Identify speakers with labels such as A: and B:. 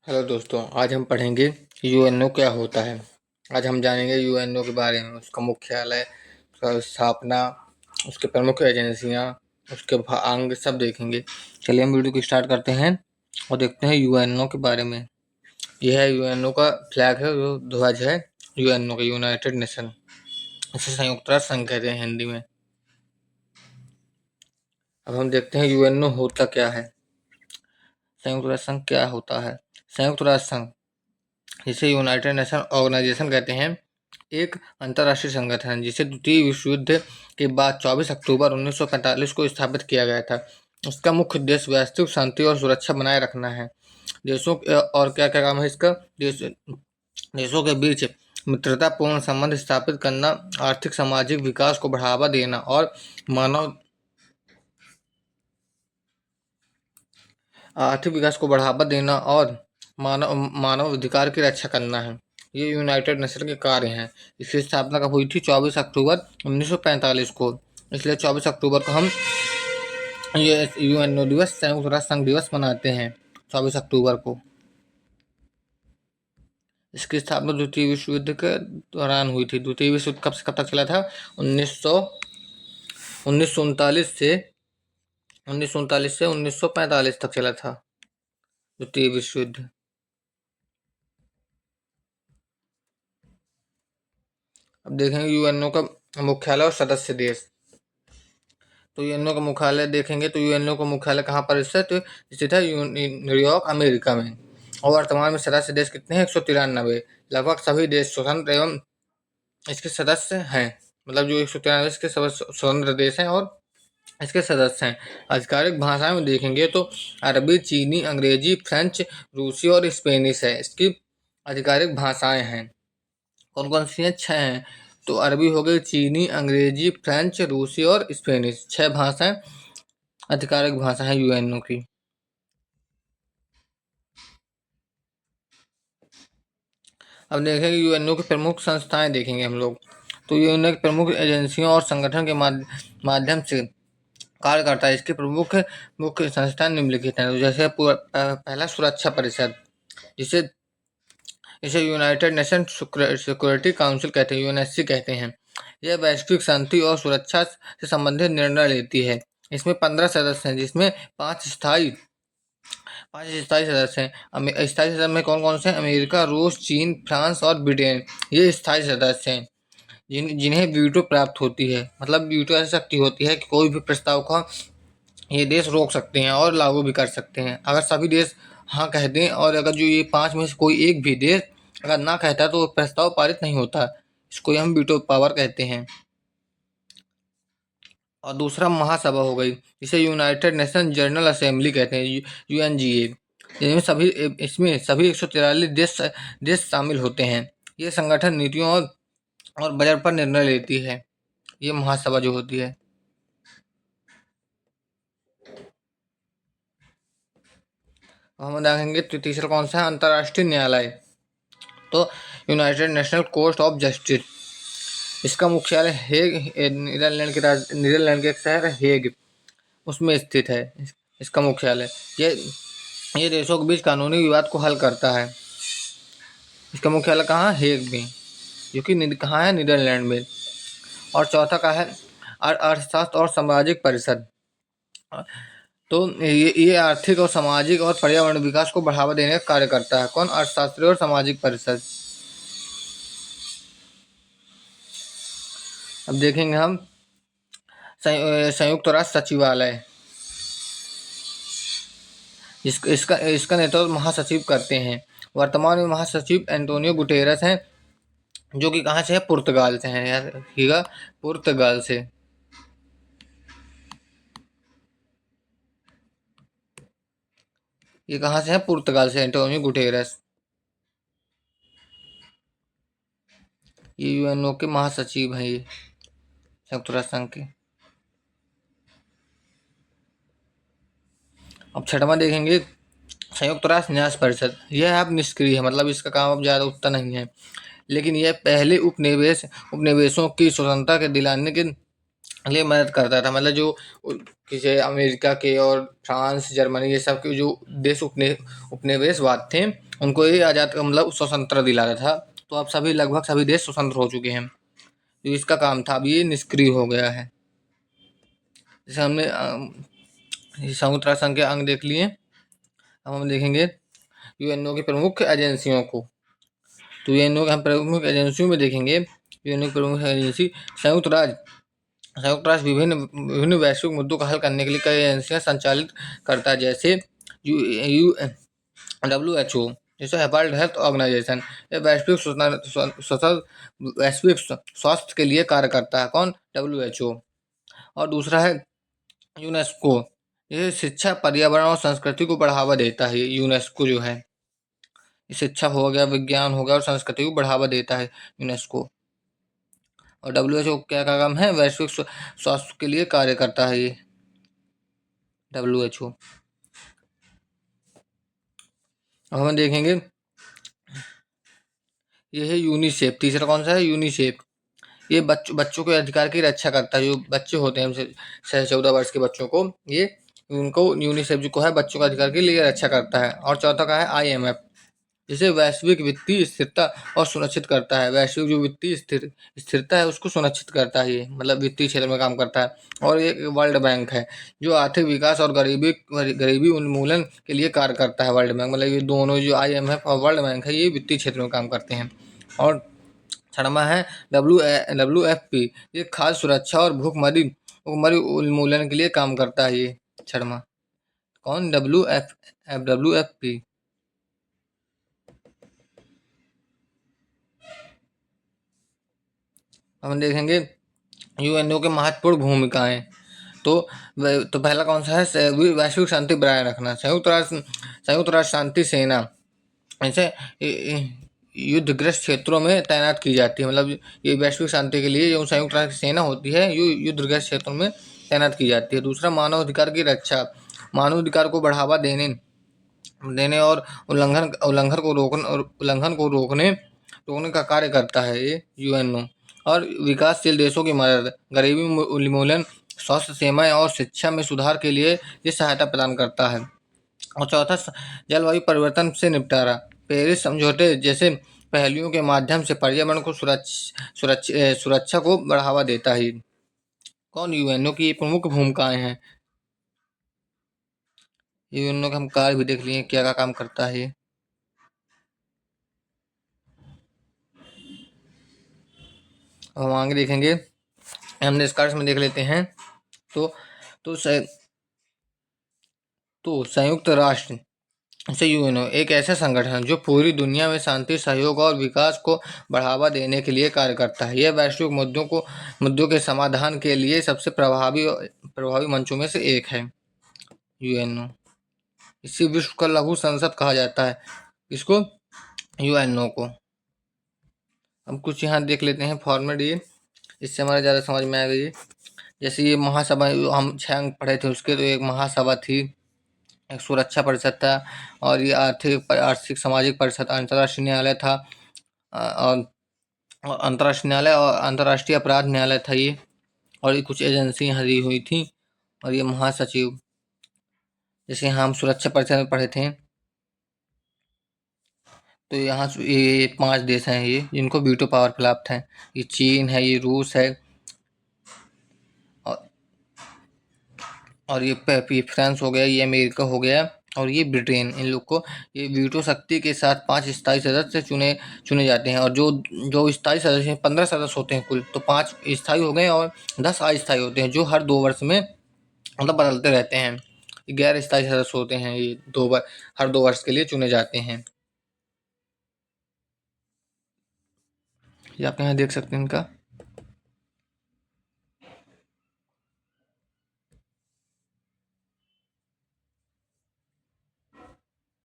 A: Hello दोस्तों, आज हम पढ़ेंगे यूएनओ क्या होता है। आज हम जानेंगे यूएनओ के बारे में, उसका मुख्यालय, उसका स्थापना, उसके प्रमुख एजेंसियां, उसके अंग सब देखेंगे। चलिए हम वीडियो को स्टार्ट करते हैं और देखते हैं यूएनओ के बारे में। यह है यूएनओ का फ्लैग है, जो ध्वज है यूएनओ का, यूनाइटेड नेशन। इसे संयुक्त राष्ट्र संघ कहते हैं हिंदी में। अब हम देखते हैं यूएनओ होता क्या है। संयुक्त राष्ट्र संघ क्या होता है? संयुक्त राष्ट्र संघ, जिसे यूनाइटेड नेशन ऑर्गेनाइजेशन कहते हैं, एक अंतर्राष्ट्रीय संगठन है जिसे द्वितीय विश्व युद्ध के बाद 24 अक्टूबर 1945 को स्थापित किया गया था। इसका मुख्य उद्देश्य वैश्विक शांति और सुरक्षा बनाए रखना है। देशों और क्या क्या काम है इसका? देशों के बीच मित्रतापूर्ण संबंध स्थापित करना, आर्थिक सामाजिक विकास को बढ़ावा देना और मानव आर्थिक विकास को बढ़ावा देना और मानव अधिकार की रक्षा करना है। ये यूनाइटेड नेशन के कार्य हैं। इसकी स्थापना कब हुई थी? 24 अक्टूबर 1945 को। इसलिए 24 अक्टूबर को हम ये यूएनओ दिवस, संयुक्त राष्ट्र संघ दिवस मनाते हैं 24 अक्टूबर को। इसकी स्थापना द्वितीय विश्व युद्ध के दौरान हुई थी। द्वितीय विश्व युद्ध कब से कब तक चला था? 1939 से 1945 तक चला था द्वितीय विश्व युद्ध। अब देखेंगे यूएनओ का मुख्यालय और सदस्य देश। तो यूएनओ का मुख्यालय देखेंगे तो यूएनओ का मुख्यालय कहाँ पर स्थित है? न्यूयॉर्क, अमेरिका में। और वर्तमान में सदस्य देश कितने हैं? 193। लगभग सभी देश स्वतंत्र एवं इसके सदस्य हैं। मतलब जो 193 इसके स्वतंत्र देश हैं और इसके सदस्य हैं। आधिकारिक भाषाएं में देखेंगे तो अरबी, चीनी, अंग्रेजी, फ्रेंच, रूसी और स्पेनिश है इसकी आधिकारिक भाषाएं हैं। कौन कौन सी हैं? 6 हैं। तो अरबी हो गई, चीनी, अंग्रेजी, फ्रेंच, रूसी और स्पेनिश। 6 भाषाएं आधिकारिक भाषा है यूएनओ की। अब देखेंगे यूएनओ की प्रमुख संस्थाएं देखेंगे हम लोग। तो यूएनओ की प्रमुख एजेंसियों और संगठन के माध्यम से कार्य करता है। इसकी प्रमुख मुख्य संस्थाएं निम्नलिखित हैं। जैसे पहला सुरक्षा परिषद, जिसे इसे यूनाइटेड नेशन सिक्योरिटी काउंसिल कहते हैं, यूएनएससी कहते हैं। यह वैश्विक शांति और सुरक्षा से संबंधित निर्णय लेती है। इसमें 15 सदस्य हैं, जिसमें 5 स्थायी सदस्य हैं। स्थायी सदस्य में कौन कौन से हैं? अमेरिका, रूस, चीन, फ्रांस और ब्रिटेन, ये स्थायी सदस्य हैं जिन्हें वीटो प्राप्त होती है। मतलब वीटो ऐसी शक्ति होती है कि कोई भी प्रस्ताव को ये देश रोक सकते हैं और लागू भी कर सकते हैं। अगर सभी देश हाँ कह दें और अगर जो ये 5 में से कोई एक भी देश अगर ना कहता है तो प्रस्ताव पारित नहीं होता। इसको हम वीटो पावर कहते हैं। और दूसरा महासभा हो गई, इसे यूनाइटेड नेशन जनरल असेंबली कहते हैं, यूएनजीए। इसमें सभी 143 देश शामिल होते हैं। ये संगठन नीतियों और बजट पर निर्णय लेती है, ये महासभा जो होती है। हम देखेंगे तो तीसरा कौन सा है? अंतर्राष्ट्रीय न्यायालय। तो United national court of justice, इसका मुख्यालय हेग, नीदरलैंड के एक शहर हेग उसमें स्थित है इसका मुख्यालय। ये देशों के बीच कानूनी विवाद को हल करता है। इसका मुख्यालय कहाँ? हेग में, जो कि कहाँ है? नीदरलैंड में। और चौथा का है अर्थशास्त्र और सामाजिक परिषद। तो ये आर्थिक और सामाजिक और पर्यावरण विकास को बढ़ावा देने का कार्य करता है। कौन? अर्थशास्त्री और सामाजिक परिषद। अब देखेंगे हम संयुक्त राष्ट्र सचिवालय। इसका नेतृत्व महासचिव करते हैं। वर्तमान में महासचिव एंटोनियो गुटेरस हैं, जो कि कहाँ से है? पुर्तगाल से हैं यार, पुर्तगाल से। ये कहाँ से है? पुर्तगाल से, एंटोनियो गुटेरस। ये यूएनओ के महासचिव हैं, ये संयुक्त राष्ट्र संघ के। अब छठवां देखेंगे संयुक्त राष्ट्र न्यास परिषद। यह अब निष्क्रिय है, मतलब इसका काम अब ज़्यादा उतना नहीं है, लेकिन यह पहले उपनिवेशों की स्वतंत्रता के दिलाने के लिए मदद करता था। मतलब जो किसी अमेरिका के और फ्रांस, जर्मनी, ये सब के जो देश उपनिवेशवाद थे, उनको ये आज़ाद मतलब स्वतंत्र दिलाया था। तो अब सभी लगभग सभी देश स्वतंत्र हो चुके हैं। तो इसका काम था, अब ये निष्क्रिय हो गया है। जैसे हमने संयुक्त राष्ट्र संघ के अंग देख लिए। अब हम देखेंगे यूएनओ की प्रमुख एजेंसियों को। तो यूएनओ के हम प्रमुख एजेंसियों में देखेंगे। यूएनओ की प्रमुख एजेंसी संयुक्त राष्ट्र विभिन्न विभिन्न वैश्विक मुद्दों को हल करने के लिए कई एजेंसियां संचालित करता है, जैसे यू WHO, जैसे वर्ल्ड हेल्थ ऑर्गेनाइजेशन। ये वैश्विक स्वास्थ्य के लिए कार्य करता है। कौन? WHO। और दूसरा है यूनेस्को। ये शिक्षा, पर्यावरण और संस्कृति को बढ़ावा देता है। यूनेस्को जो है, शिक्षा हो गया, विज्ञान हो गया और संस्कृति को बढ़ावा देता है यूनेस्को। और WHO क्या का काम है? वैश्विक स्वास्थ्य के लिए कार्य करता है ये WHO। अब हम देखेंगे ये है यूनिसेफ। तीसरा कौन सा है? यूनिसेफ। ये बच्चों के अधिकार की रक्षा करता है। जो बच्चे होते हैं 14 वर्ष के बच्चों को, ये उनको यूनिसेफ जो है बच्चों के अधिकार के लिए रक्षा करता है। और चौथा का है IMF, जिसे वैश्विक वित्तीय स्थिरता और सुनिश्चित करता है। वैश्विक जो वित्तीय स्थिरता है उसको सुनिश्चित करता है, ये मतलब वित्तीय क्षेत्र में काम करता है। और एक वर्ल्ड बैंक है जो आर्थिक विकास और गरीबी उन्मूलन के लिए कार्य करता है। वर्ल्ड बैंक मतलब ये दोनों जो IMF और वर्ल्ड बैंक है ये वित्तीय क्षेत्र में काम करते हैं। और छठवां है WFP, ये खाद्य सुरक्षा और भूखमरी उन्मूलन के लिए काम करता है। ये छठवां कौन? WFP। हम देखेंगे यूएनओ के महत्वपूर्ण भूमिकाएं। तो पहला कौन सा है? वैश्विक शांति बनाए रखना। संयुक्त राष्ट्र शांति सेना ऐसे युद्धग्रस्त क्षेत्रों में तैनात की जाती है। मतलब ये वैश्विक शांति के लिए जो संयुक्त राष्ट्र सेना होती है युद्धग्रस्त क्षेत्रों में तैनात की जाती है। दूसरा, मानव अधिकार की रक्षा। मानव अधिकार को बढ़ावा देने और उल्लंघन को रोकने का कार्य करता है ये यूएनओ। और विकासशील देशों की मदद, गरीबी उन्मूलन, स्वास्थ्य सेवाएं और शिक्षा में सुधार के लिए ये सहायता प्रदान करता है। और चौथा, जलवायु परिवर्तन से निपटारा। पेरिस समझौते जैसे पहलुओं के माध्यम से पर्यावरण को सुरक्षा को बढ़ावा देता है। कौन? यूएनओ की प्रमुख भूमिकाएं हैं। यूएनओ का हम कार्य भी देख लिए, क्या काम करता है। हम आगे देखेंगे, हम निष्कर्ष में देख लेते हैं। तो संयुक्त राष्ट्र से यूएनओ एक ऐसा संगठन है जो पूरी दुनिया में शांति, सहयोग और विकास को बढ़ावा देने के लिए कार्य करता है। यह वैश्विक मुद्दों के समाधान के लिए सबसे प्रभावी मंचों में से एक है। यूएनओ इसी विश्व का लघु संसद कहा जाता है। इसको? यूएनओ को। हम कुछ यहाँ देख लेते हैं फॉर्मेट, ये इससे हमारे ज़्यादा समझ में आ गई। जैसे ये महासभा, हम 6 अंक पढ़े थे उसके, तो एक महासभा थी, एक सुरक्षा परिषद था, और ये आर्थिक सामाजिक परिषद, अंतर्राष्ट्रीय न्यायालय था, और अंतर्राष्ट्रीय न्यायालय और अंतर्राष्ट्रीय अपराध न्यायालय था ये। और ये कुछ एजेंसी यहाँ दी हुई थी। और ये महासचिव, जैसे यहाँ हम सुरक्षा परिषद में पढ़े थे। तो यहाँ ये 5 देश हैं ये जिनको वीटो पावर प्राप्त है। ये चीन है, ये रूस है, और ये फ्रांस हो गया, ये अमेरिका हो गया, और ये ब्रिटेन। इन लोग को ये वीटो शक्ति के साथ 5 स्थायी सदस्य चुने जाते हैं। और जो स्थायी सदस्य हैं, 15 सदस्य होते हैं कुल, तो 5 स्थायी हो गए और 10 अस्थायी होते हैं, जो हर 2 वर्ष में मतलब बदलते रहते हैं। गैर स्थायी सदस्य होते हैं, ये हर 2 वर्ष के लिए चुने जाते हैं। ये आप यहाँ देख सकते हैं इनका।